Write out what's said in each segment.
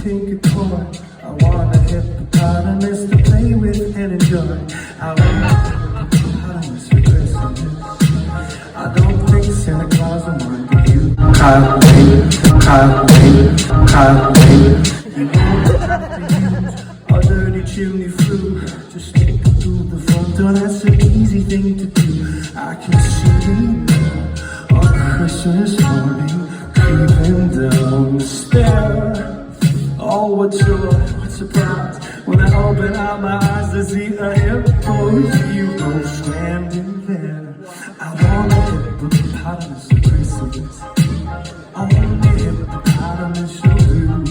take a toy. I want a hippopotamus to play with and enjoy. I want a hippopotamus for Christmas. I don't think Santa Claus will mind you. Can't wait. You won't have to use a dirty chimney flue. Just stick through the front door, that's an easy thing to do. I can see you on Christmas morning, creeping down the stair. Oh, what joy, what surprise, when I open out my eyes to see a hippo hero standing there. I want a hippopotamus for Christmas. I want a hippopotamus for you.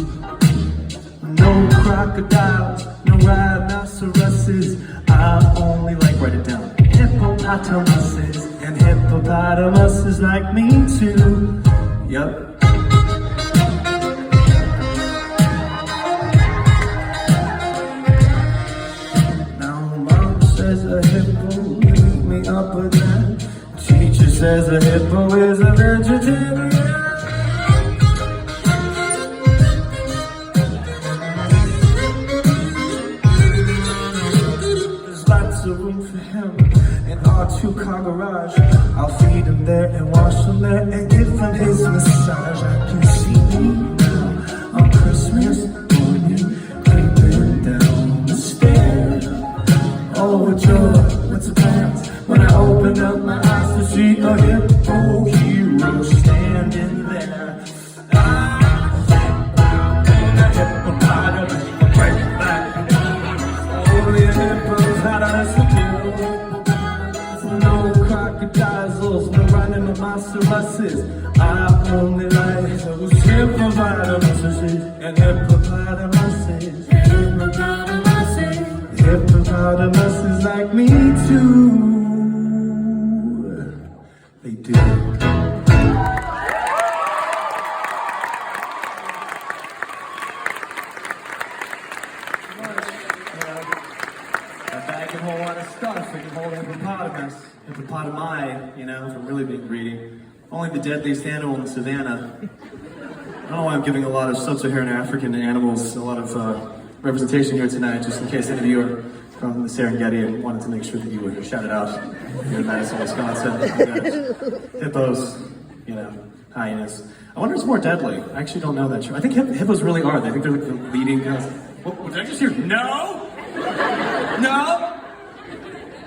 No crocodiles, no rhinoceroses. I only like, write it down, hippopotamuses. And hippopotamuses like me too. Yup. A hippo, leave me up with that. Teacher says a hippo is a vegetarian. There's lots of room for him in our two-car garage. I'll feed him there and wash him there and give him his massage. I can see me now on Christmas morning, creeping down the stairs. Oh, what joy, what surprise, when I open up my eyes to see a hippo hero standing there. A hippopotamus, right back. Only a hippopotamus to kill. No crocodiles, no rhinoceroses. I only like those hippopotamuses and hippopotamuses. Hippopotamuses like me too. They do. That bag can hold a lot of stuff. It can hold a hippopotamus, hippopotami, you know, if I'm really being greedy. Only the deadliest animal in the savannah. I don't know why I'm giving a lot of sub-Saharan African animals a lot of representation here tonight, just in case any of you are from the Serengeti and wanted to make sure that you would shout it out here in Madison, Wisconsin. Hippos, you know, hyenas. I wonder if it's more deadly. I actually don't know that. I think hippos really are. I think they're like the leading guys. What did I just hear? No! No!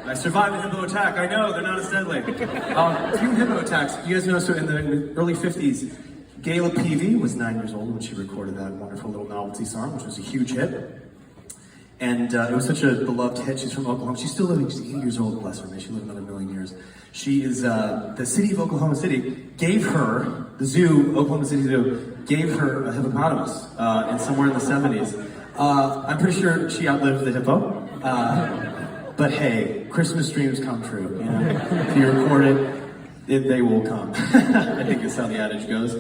I survived a hippo attack. I know, they're not as deadly. Few hippo attacks. You guys know, so in the early 50s, Gayla Peavy was 9 years old when she recorded that wonderful little novelty song, which was a huge hit. And it was such a beloved hit. She's from Oklahoma. She's still living, she's 80 years old, bless her. May she live another million years. She is, the city of Oklahoma City gave her, the zoo, Oklahoma City Zoo, gave her a hippopotamus and somewhere in the 70s. I'm pretty sure she outlived the hippo. But hey, Christmas dreams come true. You know? If you record it, they will come. I think that's how the adage goes.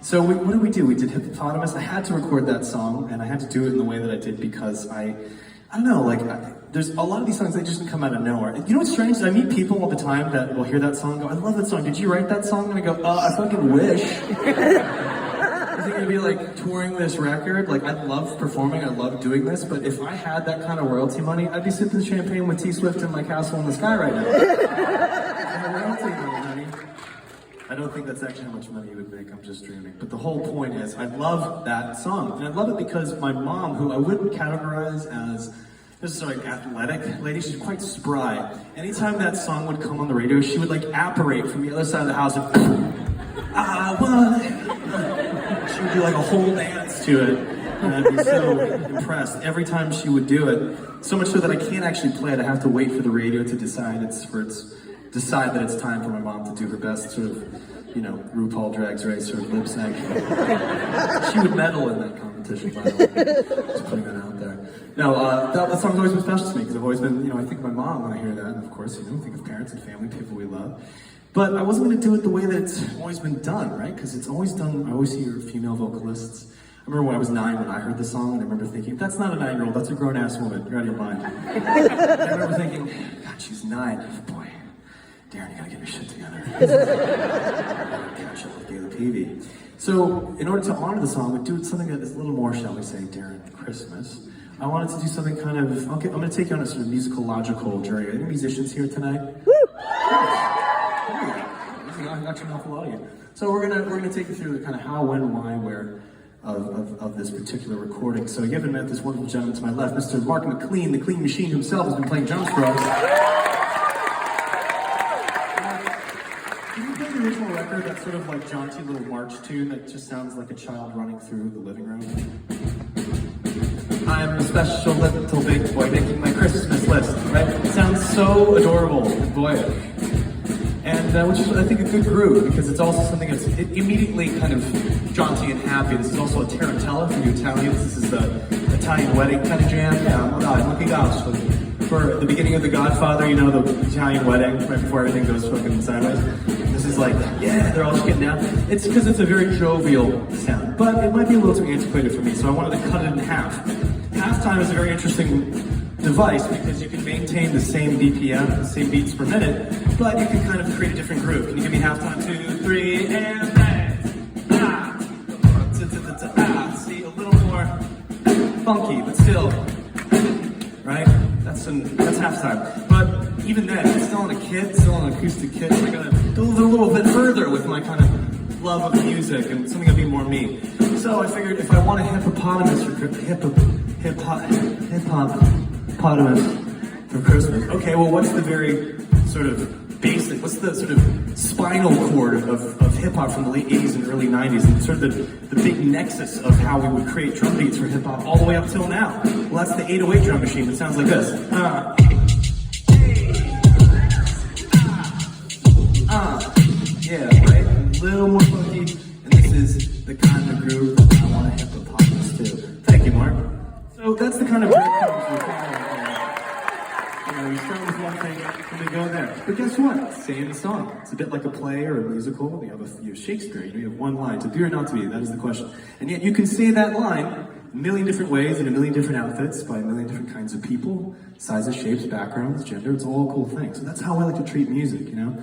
So what did we do? We did Hippopotamus. I had to record that song, and I had to do it in the way that I did because I don't know, like, there's a lot of these songs that just come out of nowhere. You know what's strange? I meet people all the time that will hear that song and go, I love that song. Did you write that song? And I go, I fucking wish. Is it gonna be like touring this record? Like, I love performing, I love doing this, but if I had that kind of royalty money, I'd be sipping champagne with T Swift in my castle in the sky right now. Royalty money, honey. I don't think that's actually how much money you would make, I'm just dreaming. But the whole point is, I love that song. And I love it because my mom, who I wouldn't categorize as necessarily athletic lady, she's quite spry. Anytime that song would come on the radio, she would like apparate from the other side of the house and I want it. She would do like a whole dance to it. And I'd be so impressed every time she would do it. So much so that I can't actually play it. I have to wait for the radio to decide that it's time for my mom to do her best sort of, you know, RuPaul Drag Race sort of lip sync. She would medal in that competition, by the way. Just putting that out there. No, that song's always been special to me because I've always been, you know, I think of my mom when I hear that, and of course, you know, think of parents and family, people we love. But I wasn't going to do it the way that it's always been done, right? Because it's always done, I always hear female vocalists. I remember when I was 9 when I heard the song, and I remember thinking, that's not a 9-year-old, that's a grown-ass woman. You're out of your mind. And I remember thinking, God, she's 9. Boy, Darren, you gotta get your shit together. Catch up with Gayla Peavy. So, in order to honor the song, we do something that is a little more, shall we say, Darren, Christmas. I wanted to do something kind of, okay, I'm going to take you on a sort of musicological journey. Any musicians here tonight? Woo! Actually, an awful lot of you. So we're gonna take you through the kind of how, when, why, where of this particular recording. So you haven't met this wonderful gentleman to my left, Mr. Mark McLean, the Clean Machine himself, has been playing drums for us. Can you play the original record, that sort of like jaunty little march tune that just sounds like a child running through the living room? I'm a special little big boy making my Christmas list, right? It sounds so adorable and boyish. And which is, I think, a good groove, because it's also something that's immediately kind of jaunty and happy. This is also a tarantella for you Italians. This is the Italian wedding kind of jam. Yeah, lucky gosh. For the beginning of The Godfather, you know, the Italian wedding, right before everything goes fucking sideways. This is like, yeah, they're all just getting down. It's because it's a very jovial sound, but it might be a little too antiquated for me, so I wanted to cut it in half. Halftime is a very interesting device because you can maintain the same BPM, the same beats per minute, but you can kind of create a different groove. Can you give me halftime? 2, 3, and bang! See, a little more funky, but still, right? That's halftime. But even then, it's still on a kit, still on an acoustic kit, so I gotta go a little bit further with my kind of love of music and something that'd be more me. So I figured if I want a hippopotamus for Christmas. Okay, well, what's the very sort of basic, what's the sort of spinal cord of hip-hop from the late 80s and early 90s, and sort of the big nexus of how we would create drum beats for hip-hop all the way up till now? Well, that's the 808 drum machine. It sounds like this. Yeah, right? A little more funky, and this is the kind of groove that I want a hippopotamus to. Thank you, Mark. So that's the kind of breadcrumbs we're following. You start with one thing, and then go there. But guess what? Same song. It's a bit like a play or a musical. You have Shakespeare. You have one line. To be or not to be, that is the question. And yet you can say that line a million different ways, in a million different outfits, by a million different kinds of people, sizes, shapes, backgrounds, gender. It's all a cool thing. So that's how I like to treat music, you know?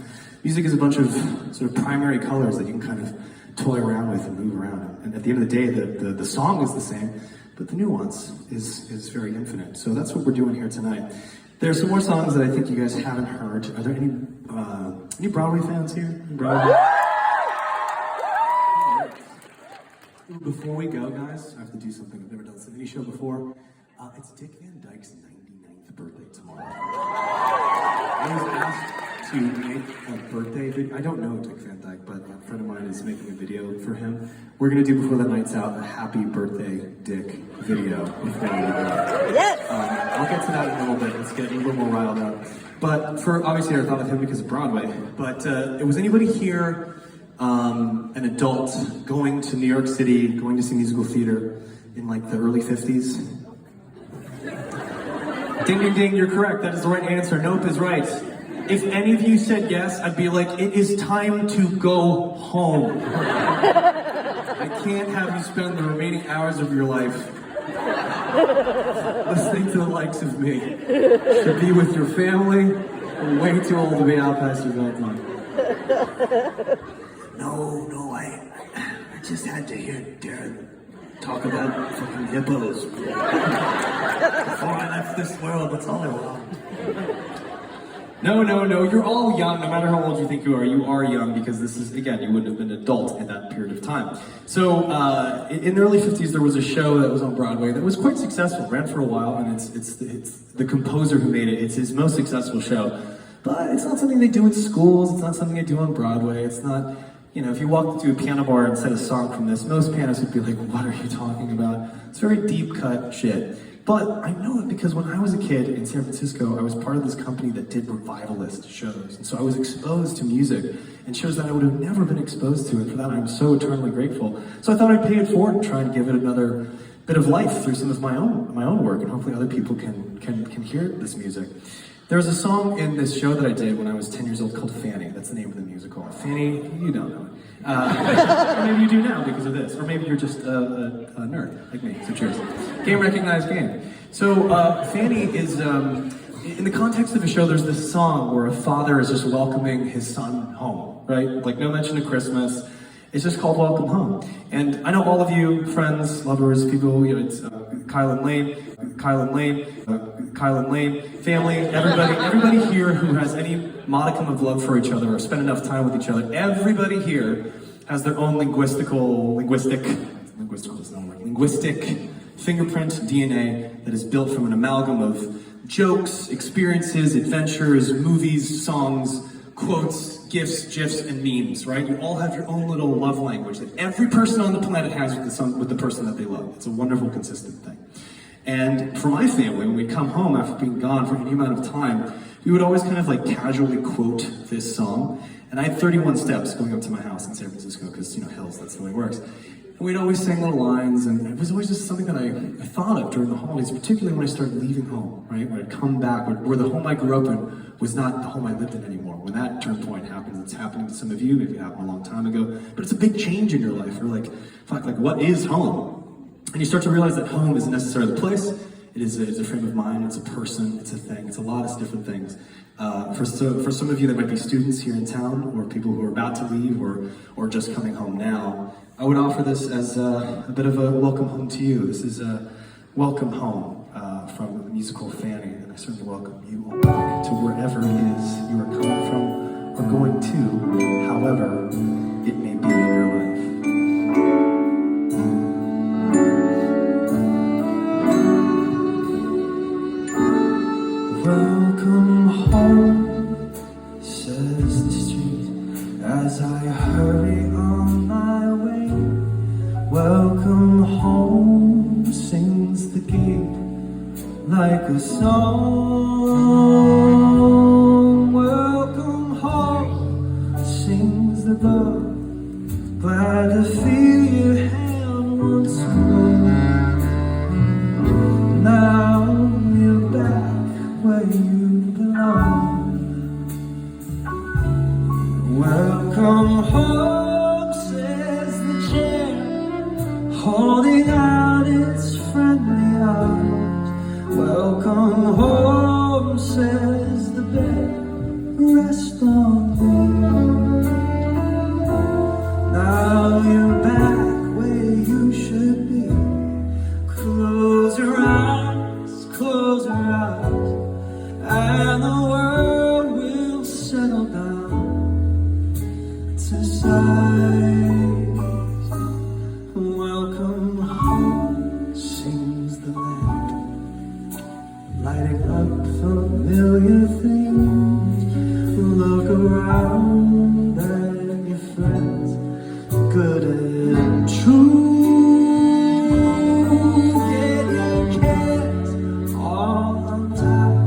Music is a bunch of sort of primary colors that you can kind of toy around with and move around. And at the end of the day, the song is the same, but the nuance is very infinite. So that's what we're doing here tonight. There are some more songs that I think you guys haven't heard. Are there any Broadway fans here? Broadway? Before we go, guys, I have to do something I've never done this TV show before. It's Dick Van Dyke's 99th birthday tomorrow. I was asked to make a birthday video. I don't know Dick Van Dyke, but a friend of mine is making a video for him. We're gonna do before the night's out a happy birthday Dick video before we go. Yes! I'll get to that in a little bit. Let's get a little more riled up. But obviously I thought of him because of Broadway. But was anybody here an adult going to New York City, going to see musical theater in like the early 50s? Ding, ding, ding, you're correct. That is the right answer. Nope is right. If any of you said yes, I'd be like, it is time to go home. I can't have you spend the remaining hours of your life listening to the likes of me. To be with your family, you're way too old to be out past your bedtime. No, I just had to hear Darren talk about fucking hippos. Before I left this world, that's all I want. No, you're all young, no matter how old you think you are young, because this is, again, you wouldn't have been an adult in that period of time. So, in the early 50s, there was a show that was on Broadway that was quite successful, ran for a while, and it's the composer who made it. It's his most successful show. But it's not something they do in schools, it's not something they do on Broadway, it's not, you know, if you walked into a piano bar and said a song from this, most pianists would be like, what are you talking about? It's very deep cut shit. But I know it because when I was a kid in San Francisco, I was part of this company that did revivalist shows. And so I was exposed to music and shows that I would have never been exposed to. And for that, I'm so eternally grateful. So I thought I'd pay it forward and try and give it another bit of life through some of my own work. And hopefully other people can hear this music. There was a song in this show that I did when I was 10 years old called Fanny. That's the name of the musical. Fanny, you don't know it. Or maybe you do now because of this. Or maybe you're just a nerd like me. So cheers. Game recognized game. So Fanny is, in the context of a show, there's this song where a father is just welcoming his son home, right? Like no mention of Christmas. It's just called Welcome Home. And I know all of you, friends, lovers, people, it's Kyle and Lane, family, everybody here who has any modicum of love for each other or spend enough time with each other, everybody here has their own linguistic fingerprint DNA that is built from an amalgam of jokes, experiences, adventures, movies, songs, quotes, gifs, gifs, and memes, right? You all have your own little love language that every person on the planet has with the person that they love. It's a wonderful, consistent thing. And for my family, when we come home after being gone for any amount of time, we would always kind of like casually quote this song. And I had 31 steps going up to my house in San Francisco, because, hills, that's the way it works. And we'd always sing little lines, and it was always just something that I thought of during the holidays, particularly when I started leaving home, right? When I'd come back, where the home I grew up in was not the home I lived in anymore. When that turn point happens, it's happening to some of you, maybe it happened a long time ago, but it's a big change in your life. You're like, fuck, like what is home? And you start to realize that home isn't necessarily the place. It's a frame of mind, it's a person, it's a thing, it's a lot of different things. For some of you that might be students here in town, or people who are about to leave, or just coming home now, I would offer this as a bit of a welcome home to you. This is a welcome home from the musical Fanny, and I certainly welcome you all to wherever it is you are coming from, or going to, however it may be in your life. Welcome home, says the street, as I hurry on my way. Welcome home, sings the gate, like a song. Welcome home, sings the bird, glad to feel your hand once more. Now you're back where you belong. Welcome home, says the chair, holding out its friendly arms. Welcome home, says the bed, rest on me. Now you're back where you should be. Close your eyes, and the world will settle down to silence. Welcome home, sings the land, lighting up familiar things. Look around at your friends, good and true. Get your cares all untied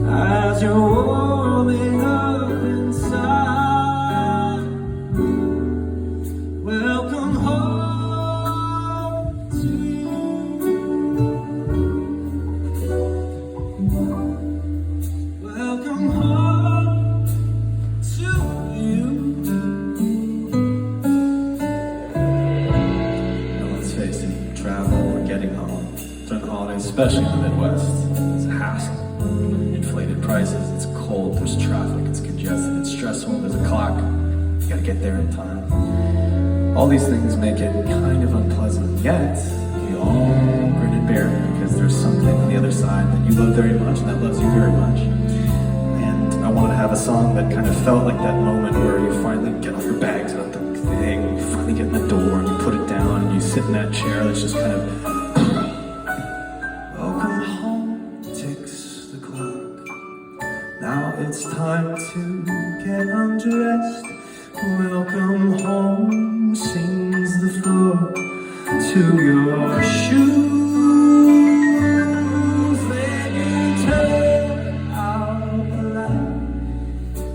as you're warming up inside. Welcome home to you. Welcome home to you. Now let's face it, travel or getting home during the holidays, especially in the Midwest, is a hassle. Inflated prices, it's cold, there's traffic, it's congested, it's stressful, there's a clock, you gotta get there in time. All these things make it kind of unpleasant, yet we all grin and bear it, because there's something on the other side that you love very much and that loves you very much. And I wanted to have a song that kind of felt like that moment where you finally get all your bags out the thing, you finally get in the door and you put it down and you sit in that chair that's just kind of welcome home, ticks the clock. Now it's time to get undressed. Welcome home, sings the floor to your shoes. Then you turn out the light,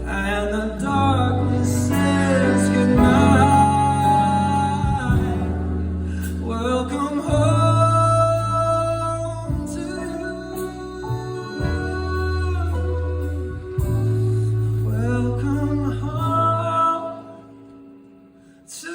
and the darkness says goodnight. Welcome home to you. Welcome home to